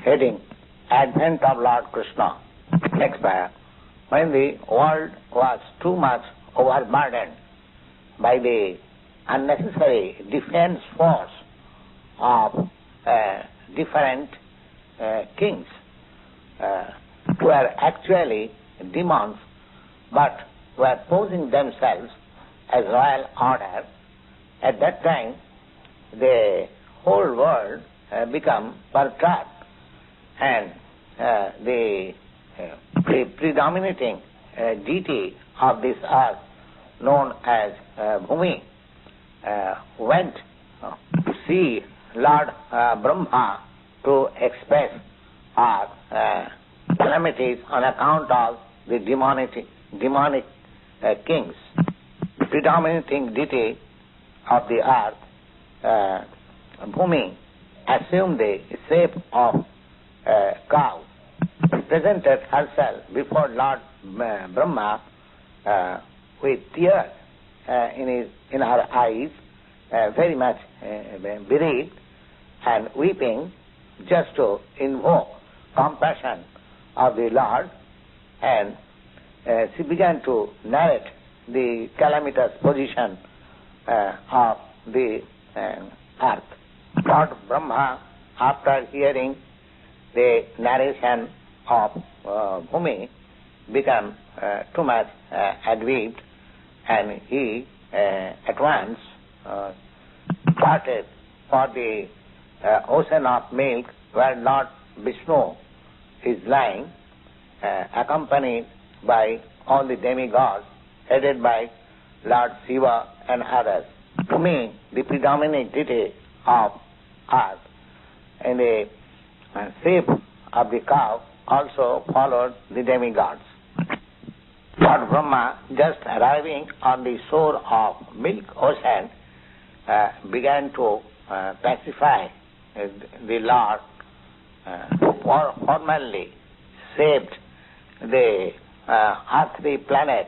heading Advent of Lord Krishna expired, when the world was too much overburdened by the unnecessary defense force of different kings who are actually demons but were posing themselves as royal order. At that time, the whole world become perturbed, and the predominating deity of this earth, known as Bhumi, went to see Lord Brahma to express our calamities on account of the demonic kings. The predominating deity of the earth, Bhumi, assumed the shape of a cow, presented herself before Lord Brahma with tears in her eyes, very much bereaved and weeping, just to invoke compassion of the Lord, and she began to narrate the calamitous position of the earth. Lord Brahma, after hearing the narration of Bhumi, became too much aggrieved, and he at once started for the ocean of milk where Lord Vishnu is lying, accompanied by all the demigods, headed by Lord Shiva and others. Bhumi, the predominant deity of earth, in the shape of the cow, also followed the demigods. Lord Brahma, just arriving on the shore of milk ocean, began to pacify the Lord, who formerly shaped the earthly planet,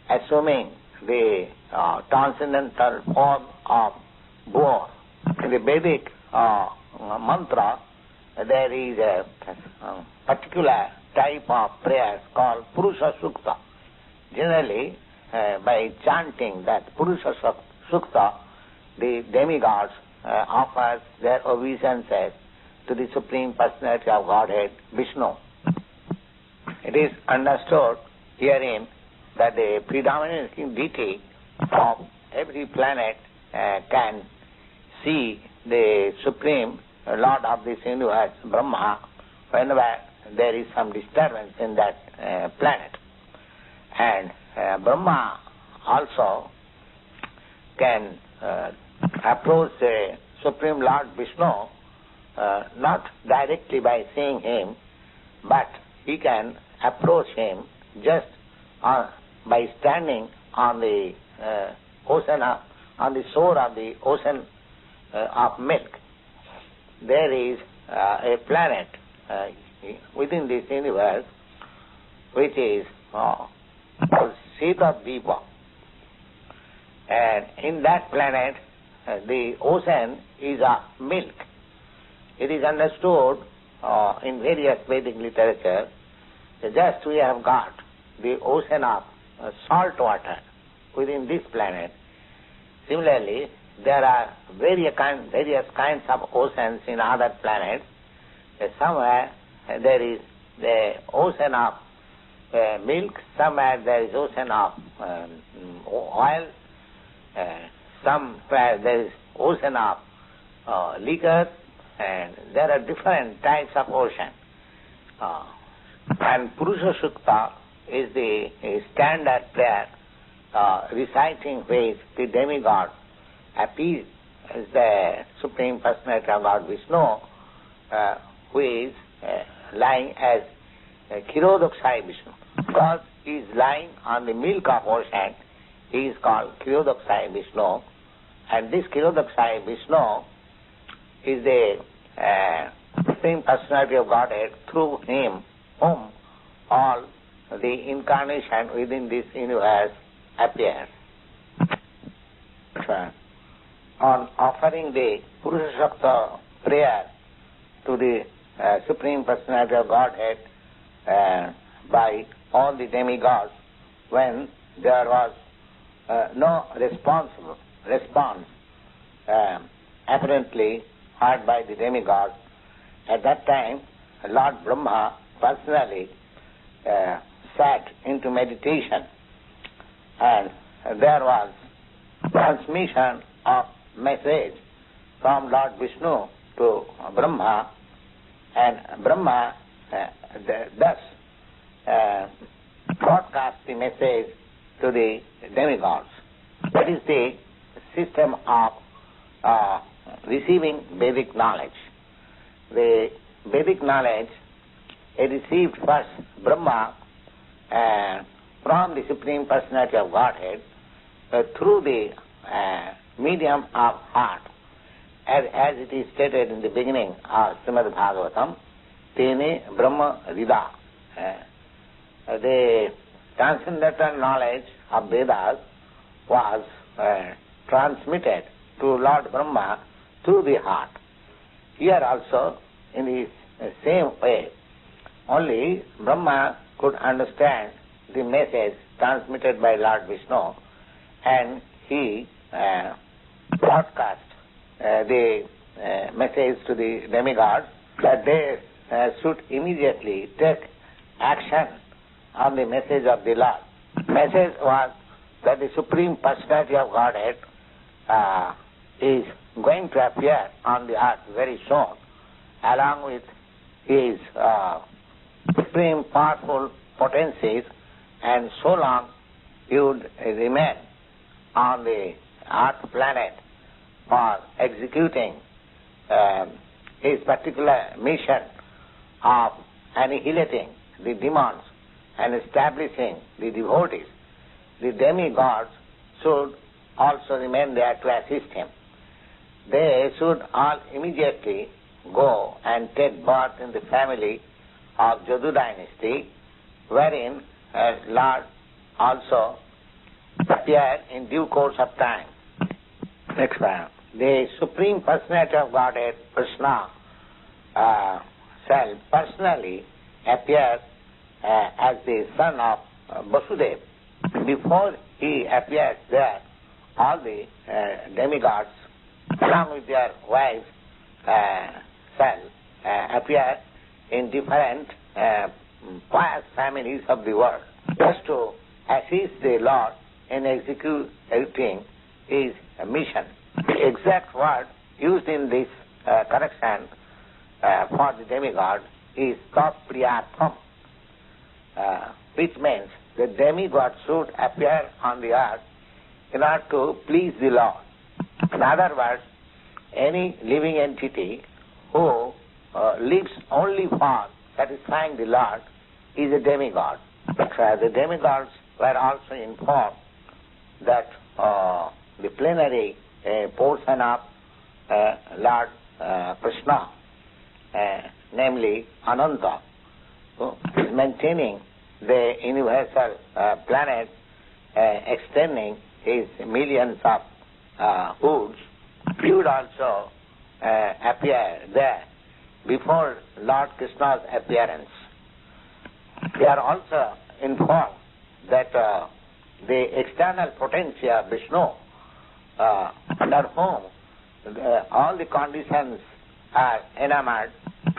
assuming the transcendental form of boar. In the Vedic mantra, there is a particular type of prayer called Purusha Sukta. Generally, by chanting that Purusha Sukta, the demigods offer their obeisances to the Supreme Personality of Godhead, Vishnu. It is understood herein that the predominating deity of every planet can see the Supreme Lord of this universe, Brahma, whenever there is some disturbance in that planet. And Brahma also can approach the Supreme Lord Vishnu not directly by seeing him, but he can approach him just by standing on the ocean, on the shore of the ocean of milk. There is a planet within this universe which is called Sita-Dipa. And in that planet, the ocean is of milk. It is understood in various Vedic literature that just we have got the ocean of salt water within this planet. Similarly, there are various kinds of oceans in other planets. Somewhere there is the ocean of milk, somewhere there is ocean of oil, somewhere there is ocean of liquor, and there are different types of ocean. And Purusha Sukta is the standard prayer reciting which the demigod appears as the Supreme Personality of God Vishnu, who is lying as Kshirodakshayi Vishnu. Because he is lying on the milk of ocean, he is called Kshirodakshayi Vishnu. And this Kshirodakshayi Vishnu is the Supreme Personality of Godhead, through him whom all the incarnation within this universe appears. On offering the Purusha Sukta prayer to the Supreme Personality of Godhead by all the demigods when there was no response apparently heard by the demigods. At that time, Lord Brahma personally sat into meditation, and there was transmission of message from Lord Vishnu to Brahma, and Brahma thus broadcast the message to the demigods. That is the system of receiving Vedic knowledge. The Vedic knowledge is received first Brahma from the Supreme Personality of Godhead through the medium of heart, as it is stated in the beginning of Srimad Bhagavatam, Tene Brahma Rida. The transcendental knowledge of Vedas was transmitted to Lord Brahma through the heart. Here also, in the same way, only Brahma could understand the message transmitted by Lord Vishnu, and he broadcast the message to the demigods that they should immediately take action on the message of the Lord. Message was that the Supreme Personality of Godhead is going to appear on the earth very soon, along with his supreme powerful potencies, and so long he would remain on the earth planet for executing his particular mission of annihilating the demons and establishing the devotees. The demigods should also remain there to assist him. They should all immediately go and take birth in the family of Jadu dynasty, wherein Lord also appear in due course of time. Next one. The Supreme Personality of Godhead, Kṛṣṇa, shall personally appear as the son of Vasudeva. Before he appears there, all the demigods, along with their wives, shall appear in different pious families of the world, just to assist the Lord in executing his mission. The exact word used in this correction for the demigod is Tapriyatham, which means the demigod should appear on the earth in order to please the Lord. In other words, any living entity who lives only for satisfying the Lord is a demigod. The demigods were also informed that the plenary portion of Lord Kṛṣṇa, namely Ananta, is maintaining the universal planet, extending his millions of hoods, he would also appear there before Lord Krishna's appearance. They are also informed that the external potentia of Vishnu, under whom all the conditions are enamored,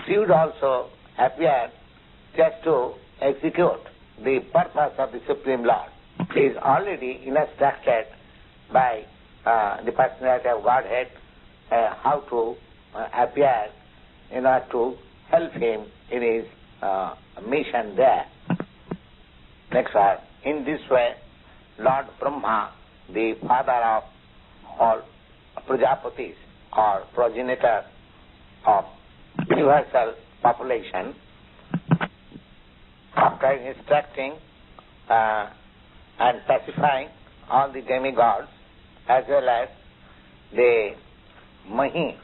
she would also appear just to execute the purpose of the Supreme Lord. He is already instructed by the Personality of Godhead how to appear in order to help him in his mission there. Next one. In this way, Lord Brahma, the father of all Prajapatis, or progenitor of universal population, after instructing and pacifying all the demigods as well as the Mahi,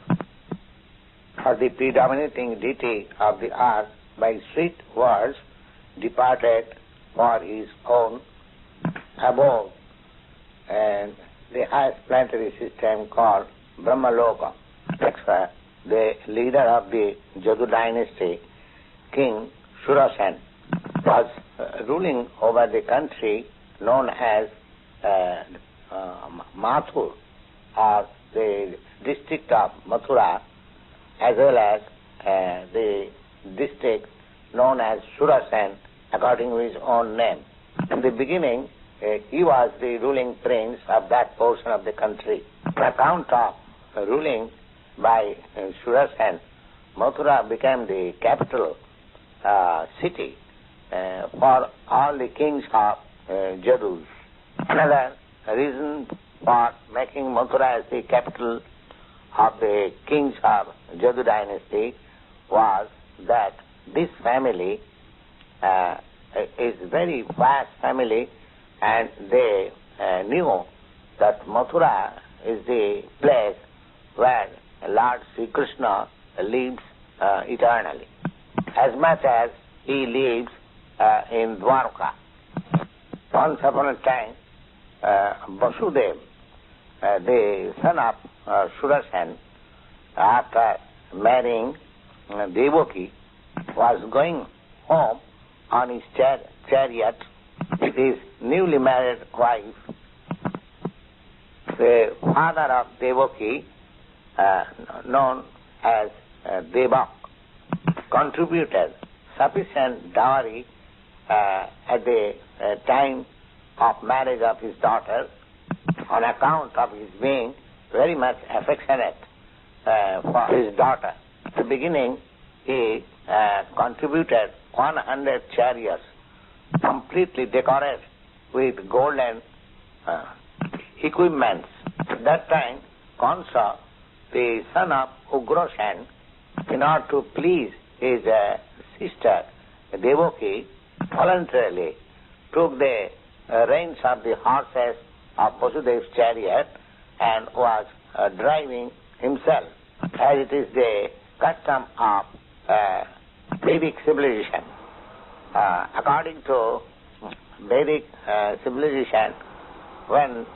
or the predominating deity of the earth, by sweet words departed for his own abode and the highest planetary system called Brahmaloka. the leader of the Yadu dynasty, King Kṛṣṇa, was ruling over the country known as Mathur, or the district of Mathura, as well as the district known as Kṛṣṇa, according to his own name. In the beginning, he was the ruling prince of that portion of the country. On account of ruling by Kṛṣṇa, Mathura became the capital city for all the kings of Yadus. Another reason for making Mathura as the capital of the kings of Yadu dynasty was that this family is very vast family, and they knew that Mathura is the place where Lord Sri Krishna lives eternally, as much as he lives in Dwarka. Once upon a time, Vasudeva, the son of Kṛṣṇa, after marrying Devaki, was going home on his chariot with his newly married wife. The father of Devaki, known as Devak, contributed sufficient dowry at the time of marriage of his daughter, on account of his being very much affectionate for his daughter. At the beginning, he contributed 100 chariots, completely decorated with golden equipments. At that time, Kṛṣṇa, the son of Ugrasena, in order to please his sister Devaki, voluntarily took the reins of the horses of Vasudeva's chariot and was driving himself, as it is the custom of Vedic civilization. According to Vedic civilization, when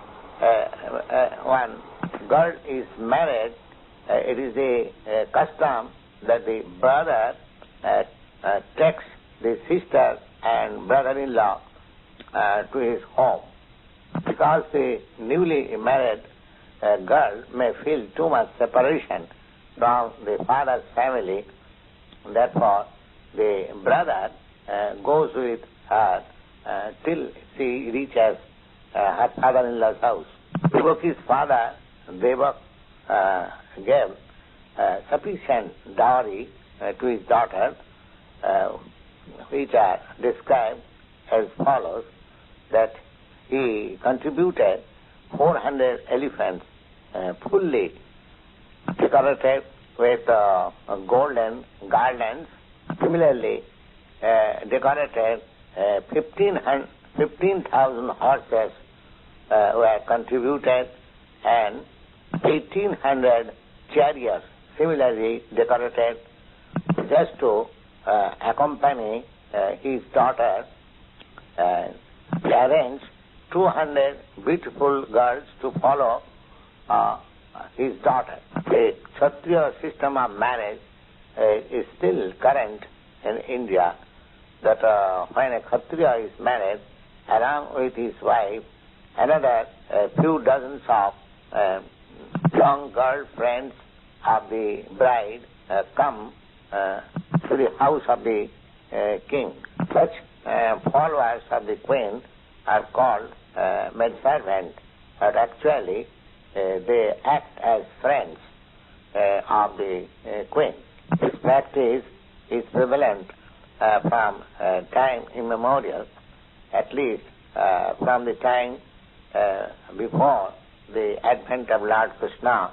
one girl is married, it is the custom that the brother takes the sister and brother-in-law to his home, because the newly married girl may feel too much separation from the father's family. Therefore, the brother goes with her till she reaches her father-in-law's house. Devaki's father, Devak, gave sufficient dowry to his daughter, which are described as follows: that he contributed 400 elephants fully decorated with golden garlands. Similarly, decorated 15,000 horses were contributed, and 1,800 chariots similarly decorated, just to accompany his daughter. He arranged 200 beautiful girls to follow his daughter. The Kshatriya system of marriage is still current in India, that when a Kshatriya is married, along with his wife, another few dozens of young girl friends of the bride come to the house of the king. Such followers of the queen are called maidservants, but actually they act as friends of the queen. This practice is prevalent from time immemorial, at least from the time before the advent of Lord Krishna,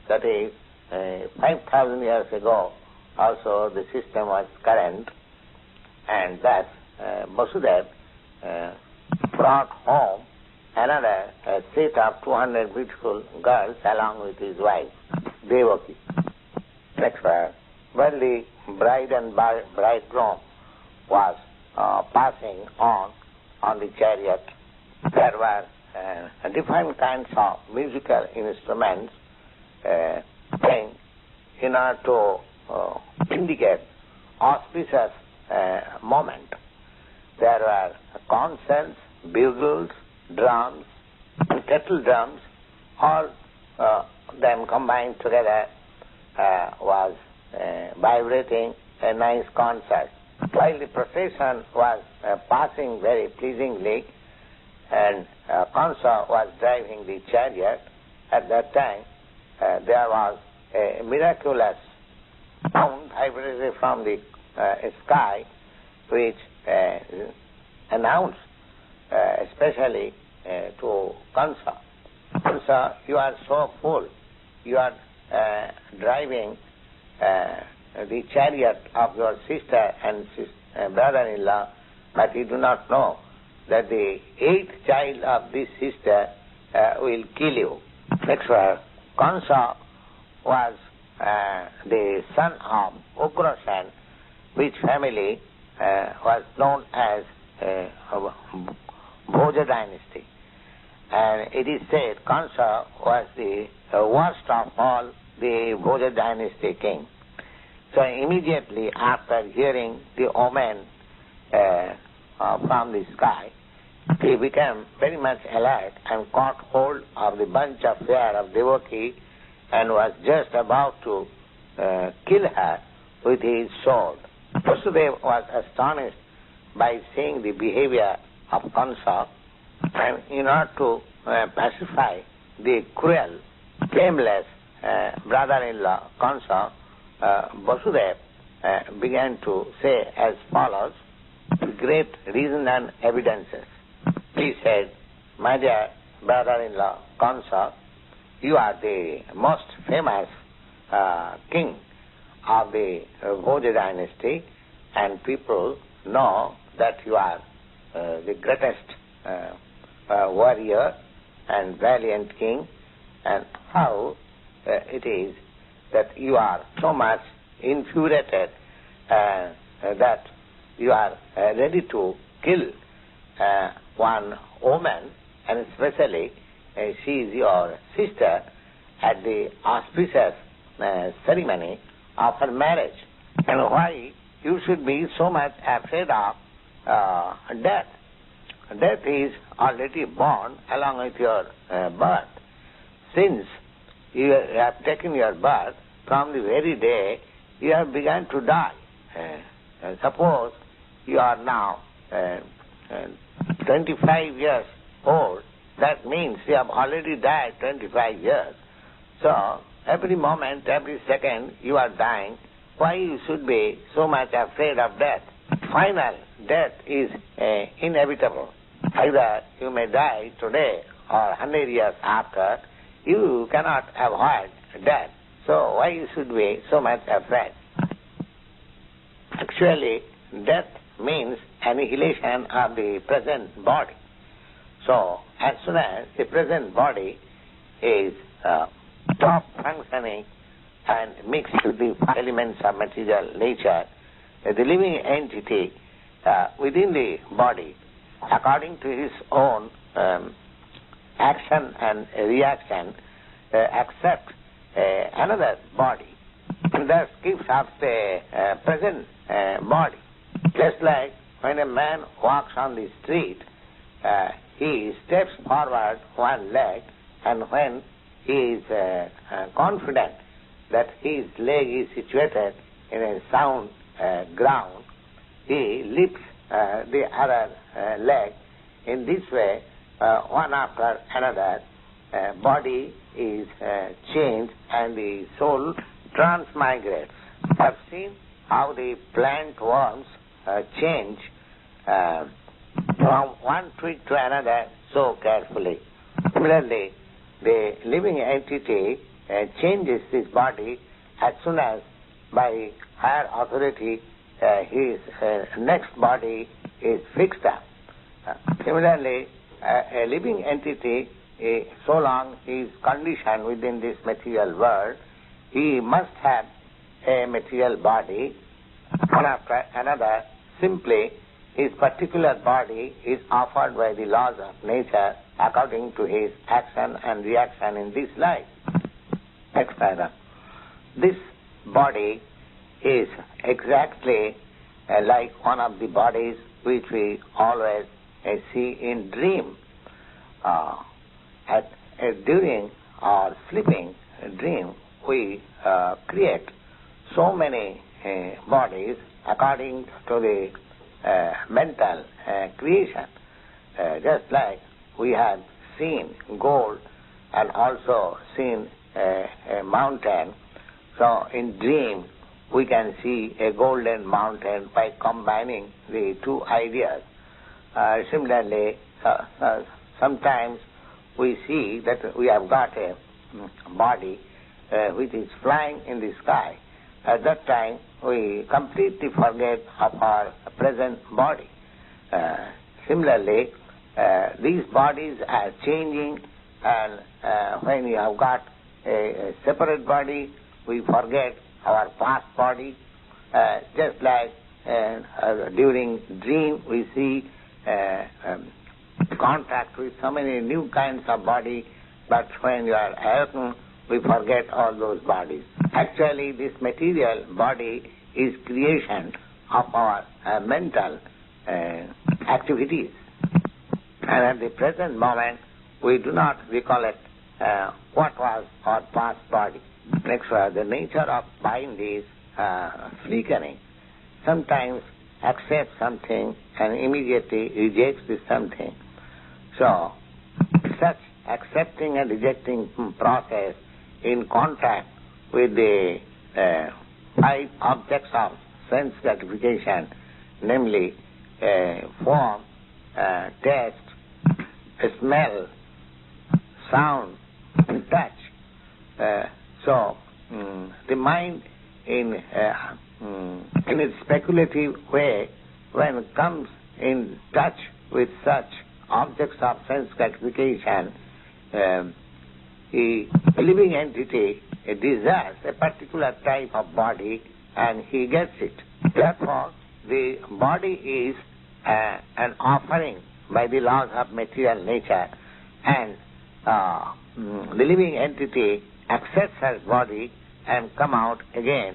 that is 5,000 years ago. Also the system was current, and thus Vasudeva brought home another set of 200 beautiful girls along with his wife, Devaki. Next verse. When the bride and bridegroom was passing on the chariot, there were different kinds of musical instruments playing in order to indicate auspicious moment. There were concerts, bugles, drums, and kettle drums, all them combined together was vibrating a nice concert. While the procession was passing very pleasingly, and Kṛṣṇa was driving the chariot, at that time there was a miraculous sound vibrated from the sky, which announced especially to Kṛṣṇa, Kṛṣṇa, you are so full, you are driving the chariot of your sister and brother-in-law, but you do not know that the 8th child of this sister will kill you. Next verse, Kṛṣṇa was the son of Ugrasen, which family was known as Bhoja dynasty. And it is said Kṛṣṇa was the worst of all the Bhoja dynasty king. So immediately after hearing the omen from the sky, he became very much alert and caught hold of the bunch of hair of Devaki and was just about to kill her with his sword. Vasudeva was astonished by seeing the behavior of Kṛṣṇa, and in order to pacify the cruel, blameless brother-in-law Kṛṣṇa, Vasudeva began to say as follows, with great reason and evidences. He said, my dear brother-in-law Kṛṣṇa, you are the most famous king of the Bhoja dynasty, and people know that you are the greatest warrior and valiant king, and how it is that you are so much infuriated that you are ready to kill one woman, and especially she is your sister, at the auspicious ceremony of her marriage. And why you should be so much afraid of death? Death is already born along with your birth. Since you have taken your birth, from the very day you have begun to die. Suppose you are now 25 years old, that means you have already died 25 years. So, every moment, every second you are dying. Why you should be so much afraid of death? Final death is inevitable. Either you may die today or 100 years after, you cannot avoid death. So why you should be so much afraid? Actually, death means annihilation of the present body. So, as soon as the present body is stopped functioning and mixed with the elements of material nature, the living entity within the body, according to his own action and reaction, accepts another body, and thus gives up the present body. Just like when a man walks on the street, he steps forward one leg, and when he is confident that his leg is situated in a sound ground, he lifts the other leg. In this way, one after another, body is changed and the soul transmigrates. I have seen how the plant worms change from one twig to another so carefully. Similarly, the living entity changes his body as soon as by higher authority his next body is fixed up. Similarly, a living entity, so long he is conditioned within this material world, he must have a material body. One after another, simply his particular body is offered by the laws of nature according to his action and reaction in this life. Next paragraph. This body is exactly like one of the bodies which we always see in dream. During our sleeping dream, we create so many bodies according to the mental creation. Just like we have seen gold and also seen a mountain, so in dream we can see a golden mountain by combining the two ideas. Similarly, sometimes we see that we have got a body which is flying in the sky. At that time, we completely forget of our present body. Similarly, these bodies are changing, and when we have got a separate body, we forget our past body. Just like during dream, we see contact with so many new kinds of body, but when you are awakened, we forget all those bodies. Actually, this material body is creation of our mental activities. And at the present moment, we do not recollect what was our past body. Next, the nature of mind is flickering. Sometimes accepts something and immediately rejects this something. So, such accepting and rejecting process in contact with the five objects of sense gratification, namely form, taste, smell, sound, touch. So, the mind in its speculative way, when it comes in touch with such objects of sense gratification, the living entity desires a particular type of body and he gets it. Therefore, the body is an offering by the laws of material nature, and the living entity accepts her body and come out again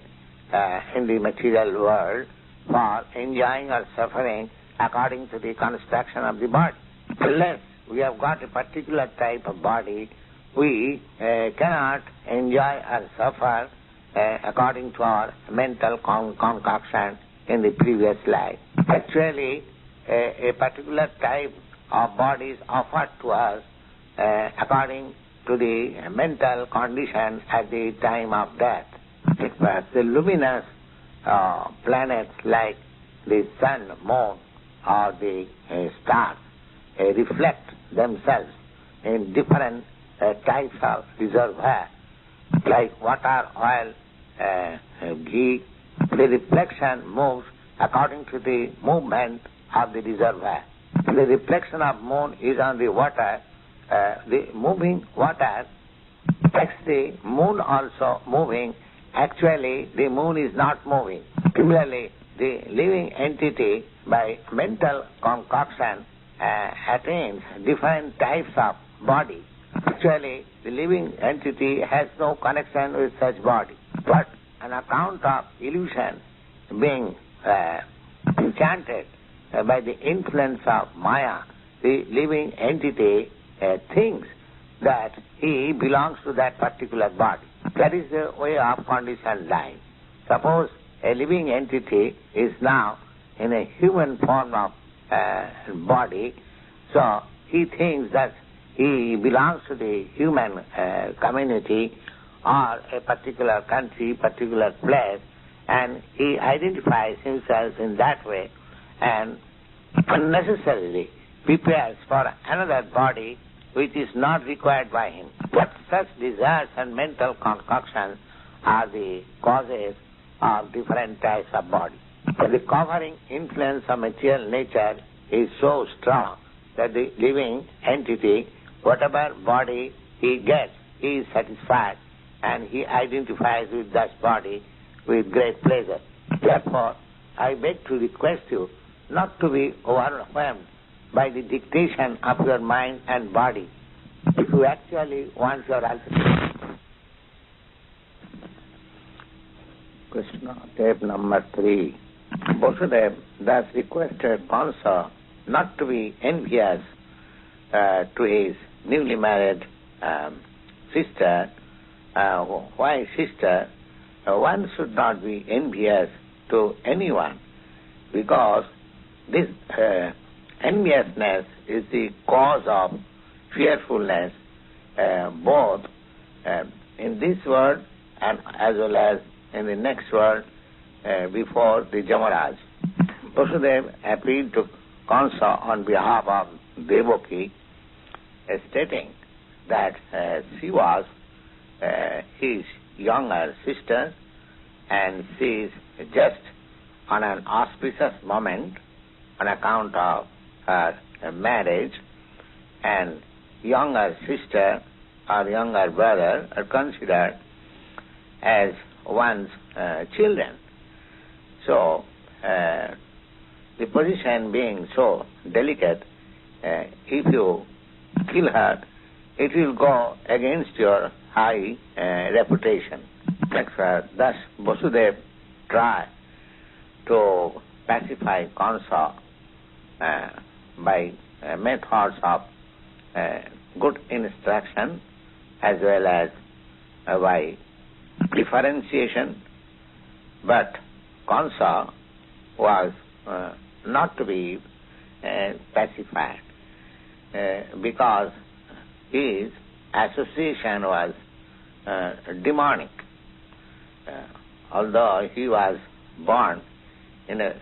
in the material world for enjoying or suffering according to the construction of the body. Unless we have got a particular type of body, we cannot enjoy or suffer according to our mental concoction in the previous life. Actually, a particular type of body is offered to us according to the mental condition at the time of death. The luminous planets like the sun, moon, or the stars reflect themselves in different types of reservoir, like water, oil, ghee. The reflection moves according to the movement of the reservoir. The reflection of moon is on the water. The moving water makes the moon also moving. Actually, the moon is not moving. Similarly, the living entity by mental concoction attains different types of body. Actually, the living entity has no connection with such body. But on account of illusion being enchanted by the influence of Maya, the living entity thinks that he belongs to that particular body. That is the way of conditioned life. Suppose a living entity is now in a human form of body, so he thinks that he belongs to the human community or a particular country, particular place, and he identifies himself in that way and unnecessarily prepares for another body which is not required by him. But such desires and mental concoctions are the causes of different types of body. The covering influence of material nature is so strong that the living entity, whatever body he gets, he is satisfied and he identifies with that body with great pleasure. Therefore, I beg to request you not to be overwhelmed by the dictation of your mind and body. If you actually want your ultimate Krishna, tape number 3. Vasudeva thus requested Kṛṣṇa not to be envious to his newly married sister. Why sister? One should not be envious to anyone, because this enviousness is the cause of fearfulness, both in this world and as well as in the next world before the Yamaraj. Vasudeva appealed to Kṛṣṇa on behalf of Devaki, stating that she was his younger sister and she is just on an auspicious moment on account of her marriage, and younger sister or younger brother are considered as one's children. So, the position being so delicate, if you kill her, it will go against your high reputation. Thus, Vasudeva tried to pacify Kṛṣṇa by methods of good instruction as well as by differentiation, but Kṛṣṇa was not to be pacified because his association was demonic. Although he was born in a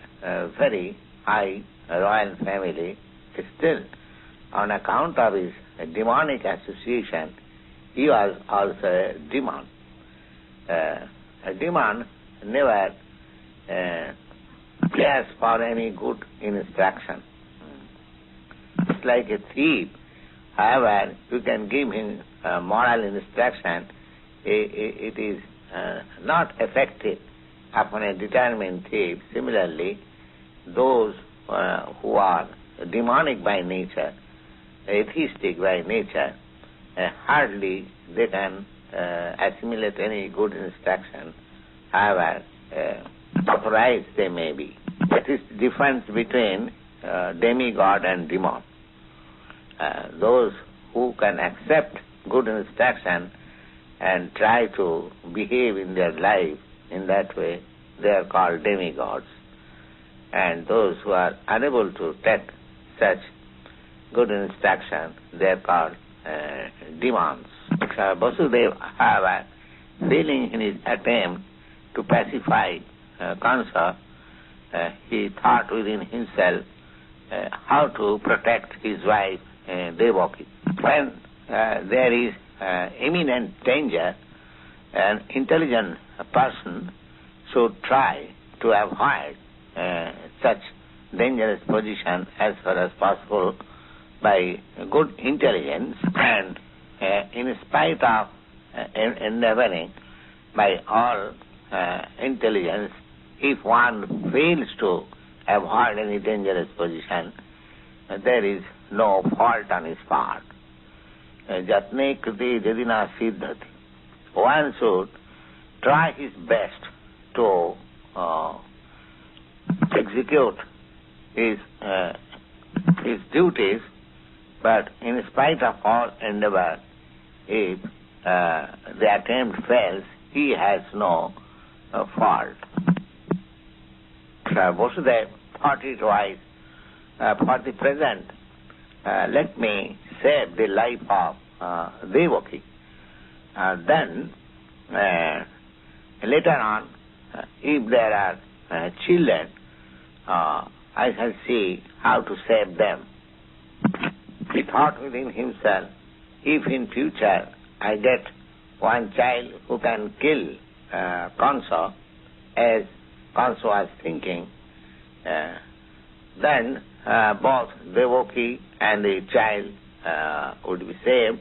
very high royal family, still on account of his demonic association, he was also a demon. A demon never cares for any good instruction. It's like a thief. However, you can give him moral instruction, it is not effective upon a determined thief. Similarly, those who are demonic by nature, atheistic by nature, hardly they can assimilate any good instruction, however authorized they may be. That is the difference between demigod and demon. Those who can accept good instruction and try to behave in their life in that way, they are called demigods. And those who are unable to take such good instruction, they are called demons. Vasudeva, however, failing in his attempt to pacify Kṛṣṇa, he thought within himself how to protect his wife Devaki. When there is imminent danger, an intelligent person should try to avoid such dangerous position as far as possible by good intelligence, and in spite of endeavoring by all intelligence, if one fails to avoid any dangerous position, there is no fault on his part. Jatne kriti jadina siddhati. One should try his best to execute his duties, but in spite of all endeavor, if the attempt fails, he has no fault. Vasudeva thought it wise, for the present, let me save the life of Devaki. Then, later on, if there are children, I shall see how to save them. He thought within himself, if in future I get one child who can kill Kṛṣṇa, as Kṛṣṇa was thinking, then both Devaki and the child would be saved,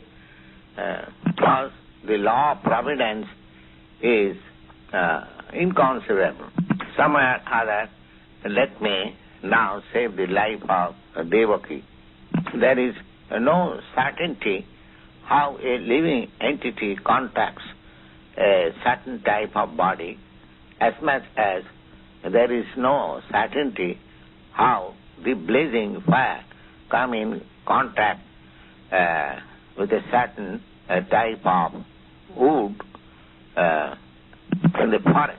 because the law of providence is inconceivable. Somewhere or other, let me now save the life of Devaki. There is no certainty how a living entity contacts a certain type of body, as much as there is no certainty how the blazing fire come in contact with a certain type of wood in the forest.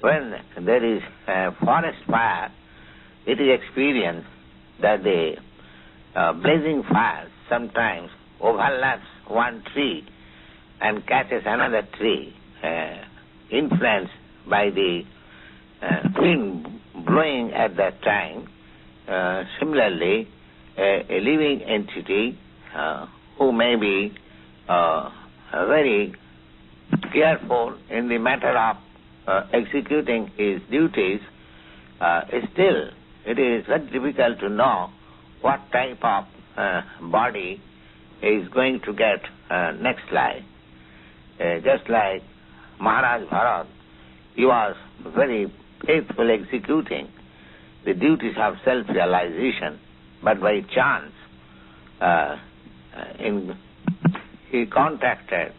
When there is a forest fire, it is experienced that the blazing fire sometimes overlaps one tree and catches another tree, influenced by the wind blowing at that time. Similarly, a living entity who may be very careful in the matter of executing his duties, still it is very difficult to know what type of body is going to get next life. Just like Maharaj Bharat, he was very faithful executing the duties of self-realization, but by chance he contacted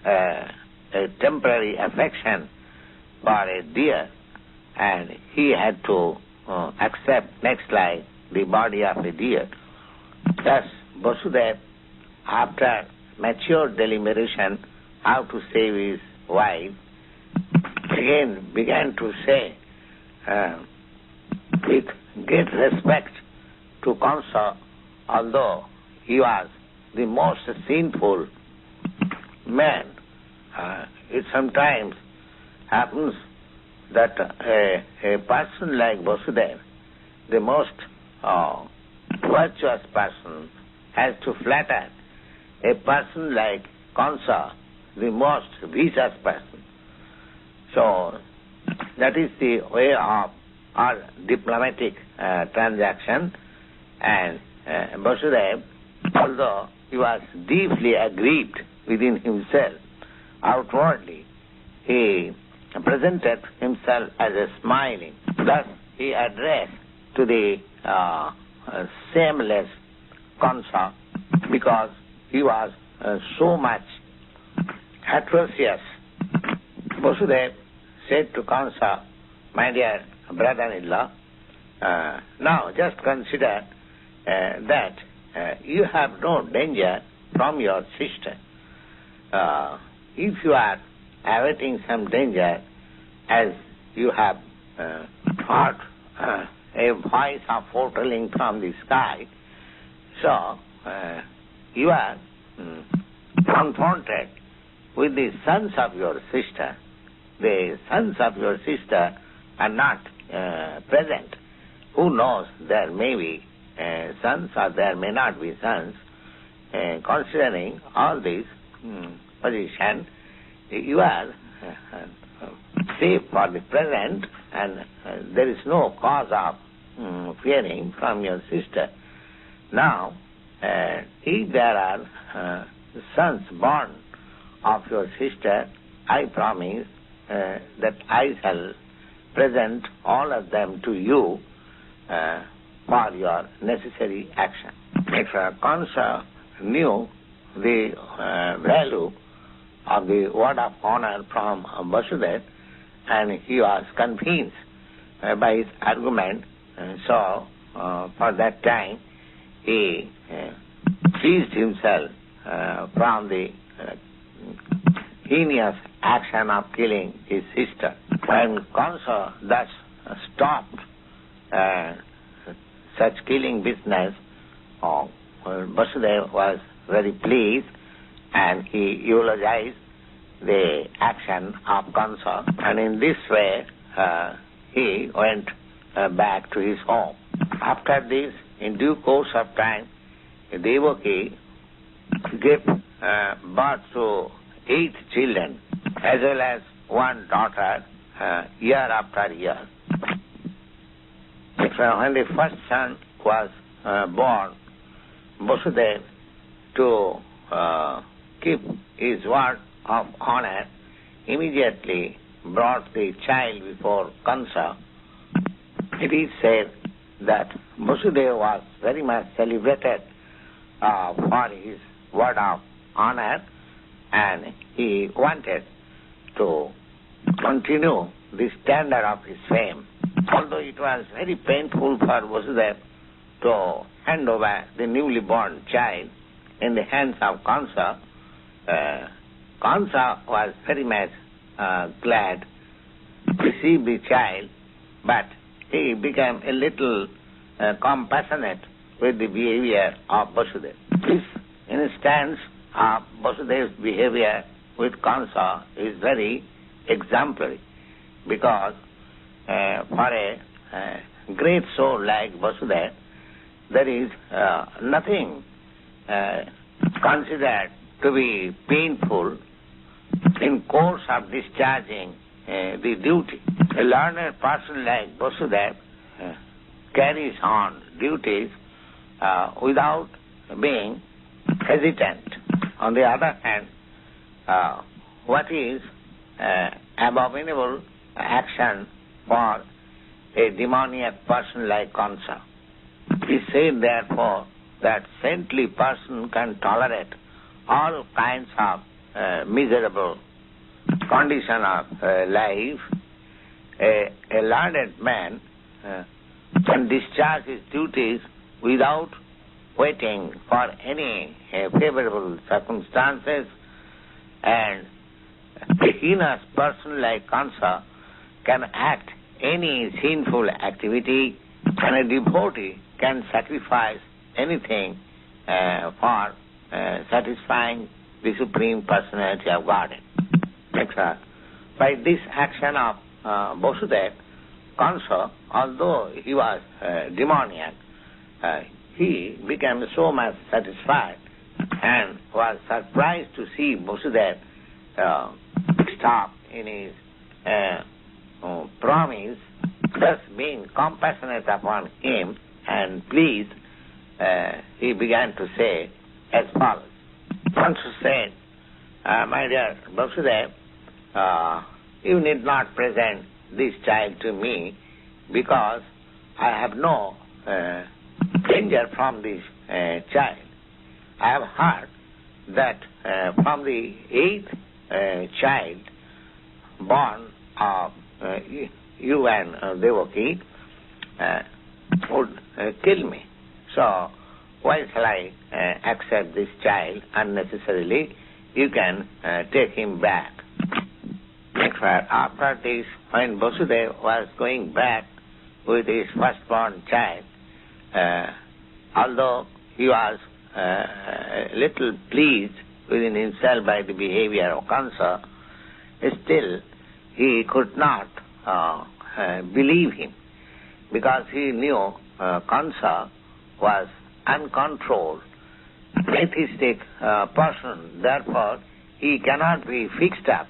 a temporary affection for a deer, and he had to accept next life the body of a deer. Thus, Vasudeva, after mature deliberation how to save his wife, again began to say with great respect to Kṛṣṇa, although he was the most sinful man. It sometimes happens that a person like Vasudeva, the most virtuous person, has to flatter a person like Kṛṣṇa, the most vicious person. So that is the way of our diplomatic transaction. And Vasudeva, although he was deeply aggrieved within himself, outwardly he presented himself as a smiling. Thus he addressed to the shameless Kṛṣṇa, because he was so much atrocious. Vasudeva said to Kṛṣṇa, "My dear brother-in-law, now just consider that you have no danger from your sister. If you are awaiting some danger, as you have heard a voice of foretelling from the sky, so you are confronted with the sons of your sister. The sons of your sister are not present. Who knows, there may be sons or there may not be sons. Considering all this position, you are safe for the present, and there is no cause of fearing from your sister. Now, if there are sons born of your sister, I promise that I shall present all of them to you for your necessary action." If Kṛṣṇa knew the value of the word of honor from Vasudeva, and he was convinced by his argument, so for that time he freed himself from the heinous action of killing his sister. When Kṛṣṇa thus stopped such killing business, Vasudeva was very pleased, and he eulogized the action of Kṛṣṇa, and in this way he went back to his home. After this, in due course of time, Devaki gave birth to 8 children, as well as one daughter, year after year. When the first son was born, Vasudeva, to keep his word of honor, immediately brought the child before Kṛṣṇa. It is said that Vasudeva was very much celebrated for his word of honor, and he wanted to continue the standard of his fame. Although it was very painful for Vasudeva to hand over the newly born child in the hands of Kṛṣṇa, Kṛṣṇa was very much glad to receive the child, but he became a little compassionate with the behavior of Vasudeva. This instance of Vasudeva's behavior with Kṛṣṇa is very exemplary, because for a great soul like Vasudeva, there is nothing considered to be painful in course of discharging the duty. A learned person like Vasudeva carries on duties without being hesitant. On the other hand, what is abominable action for a demoniac person like Kṛṣṇa? He said, therefore, that saintly person can tolerate all kinds of miserable condition of life. A learned man can discharge his duties without waiting for any favorable circumstances, and a heinous person like Kṛṣṇa can act any sinful activity, and a devotee can sacrifice anything for satisfying the Supreme Personality of Godhead. By this action of Vasudeva, Kṛṣṇa, although he was demoniac, he became so much satisfied and was surprised to see Vasudeva stop in his promise, thus being compassionate upon him and pleased. He began to say as follows. Kṛṣṇa said, my dear Vasudeva, you need not present this child to me, because I have no danger from this child. I have heard that from the 8th child born of you and Devaki would kill me. So why shall I accept this child unnecessarily? You can take him back. After this, when Vasudeva was going back with his firstborn child, although he was little pleased within himself by the behavior of Kṛṣṇa, still he could not believe him, because he knew Kṛṣṇa was uncontrolled, atheistic person. Therefore, he cannot be fixed up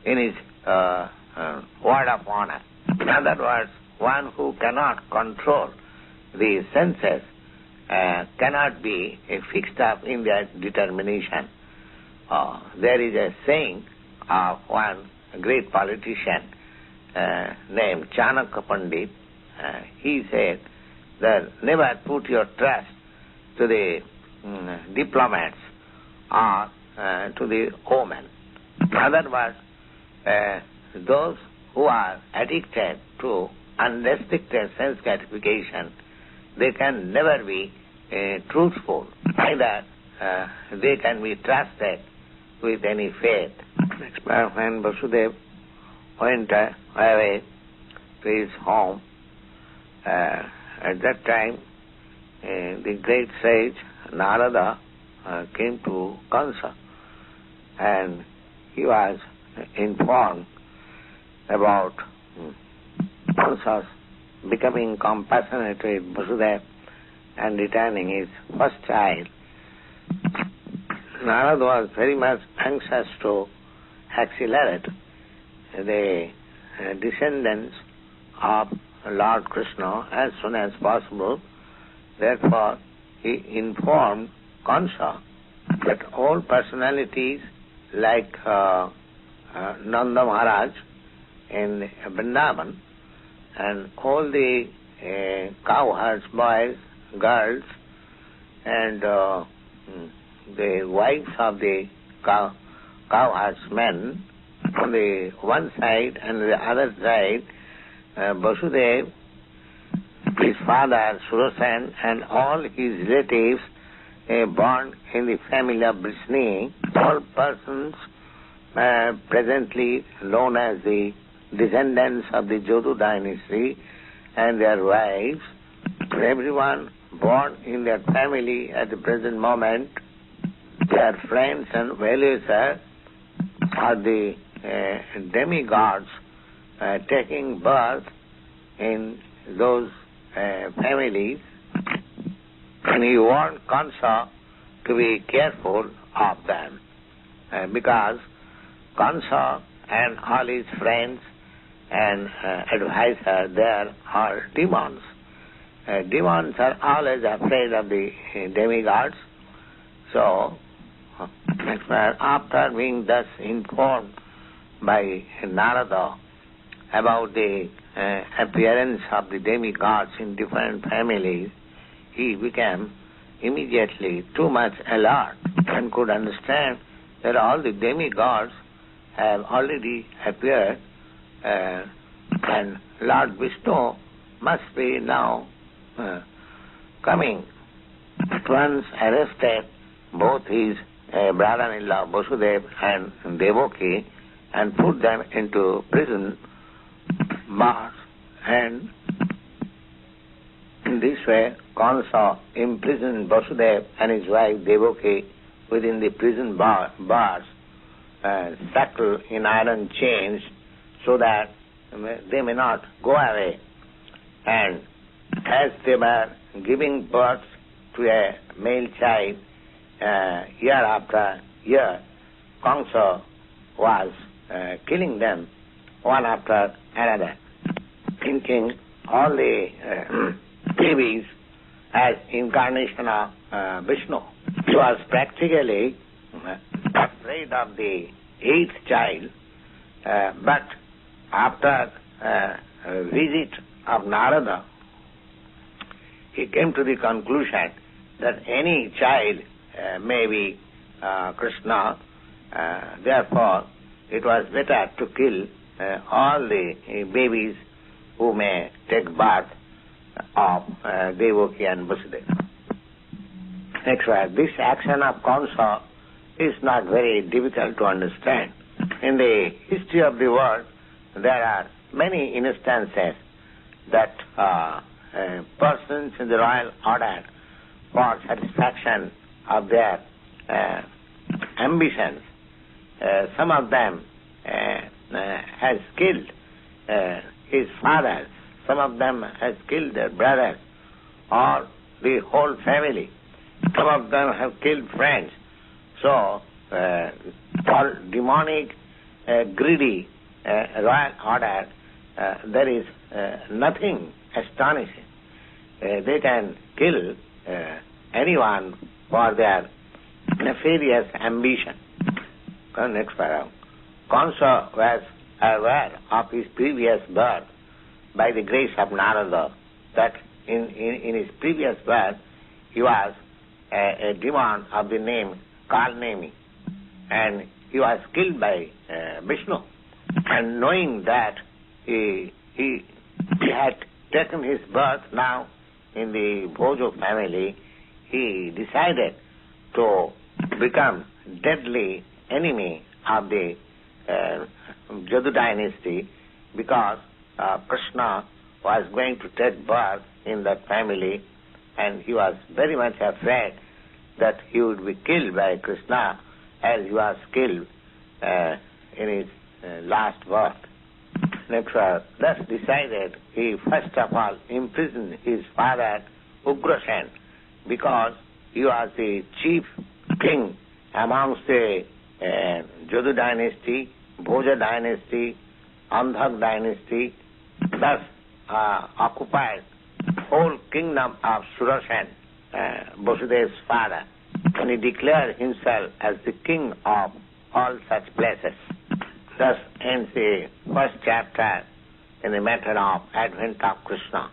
in his word of honor. In other words, one who cannot control the senses cannot be fixed up in their determination. There is a saying of one great politician named Chanakya Pandit. He said that never put your trust to the diplomats or to the omen. In other words, those who are addicted to unrestricted sense gratification, they can never be truthful. Neither they can be trusted with any faith. When Vasudeva went away to his home, at that time the great sage Narada came to Kṛṣṇa, and he was informed about Kṛṣṇa's becoming compassionate with Vasudeva and returning his first child. Narada was very much anxious to accelerate the descendants of Lord Krishna as soon as possible. Therefore, he informed Kṛṣṇa that all personalities like Nanda Maharaj in Vrindavan and all the cowherds, boys, girls, and the wives of the cowherds men, on the one side and the other side, Vasudeva, his father Sudarshan, and all his relatives born in the family of Vrishni, all persons presently known as the descendants of the Jadu dynasty and their wives, everyone born in their family at the present moment, their friends and well-wishers are the demigods taking birth in those families. And he warned Kṛṣṇa to be careful of them because Kṛṣṇa and all his friends and advisors there are demons. Demons are always afraid of the demigods. So, after being thus informed by Narada about the appearance of the demigods in different families, he became immediately too much alert and could understand that all the demigods have already appeared and Lord Vishnu must be now coming. At once arrested both his brother-in-law Vasudeva and Devaki and put them into prison bars, and in this way Kṛṣṇa imprisoned Vasudeva and his wife Devaki within the prison bars, shackled in iron chains so that they may not go away. And as they were giving birth to a male child, year after year, Kṛṣṇa was killing them one after another, thinking all the babies as incarnation of Vishnu. He was practically afraid of the eighth child, but after a visit of Narada, he came to the conclusion that any child may be Kṛṣṇa. Therefore, it was better to kill all the babies who may take birth of Devaki and Vasudeva. Next one, this action of Kṛṣṇa is not very difficult to understand. In the history of the world, there are many instances that persons in the royal order, for satisfaction of their ambitions, some of them has killed his fathers, some of them has killed their brothers or the whole family, some of them have killed friends. So, for demonic, greedy royal order, there is nothing astonishing. They can kill anyone for their nefarious ambition. Next paragraph. Kṛṣṇa was aware of his previous birth by the grace of Narada, that in his previous birth he was a demon of the name Kalnemi, and he was killed by Vishnu. And knowing that he had taken his birth now in the Bhojo family, he decided to become deadly enemy of the Jadu dynasty, because Kṛṣṇa was going to take birth in that family, and he was very much afraid that he would be killed by Kṛṣṇa as he was killed in his last birth. Next, thus decided, he first of all imprisoned his father Ugrasen, because he was the chief king amongst the Jadu dynasty, Bhoja dynasty, Andhak dynasty, thus occupied whole kingdom of Sudarshan, Vasudeva's father, and he declared himself as the king of all such places. Thus ends the first chapter in the matter of advent of Krishna.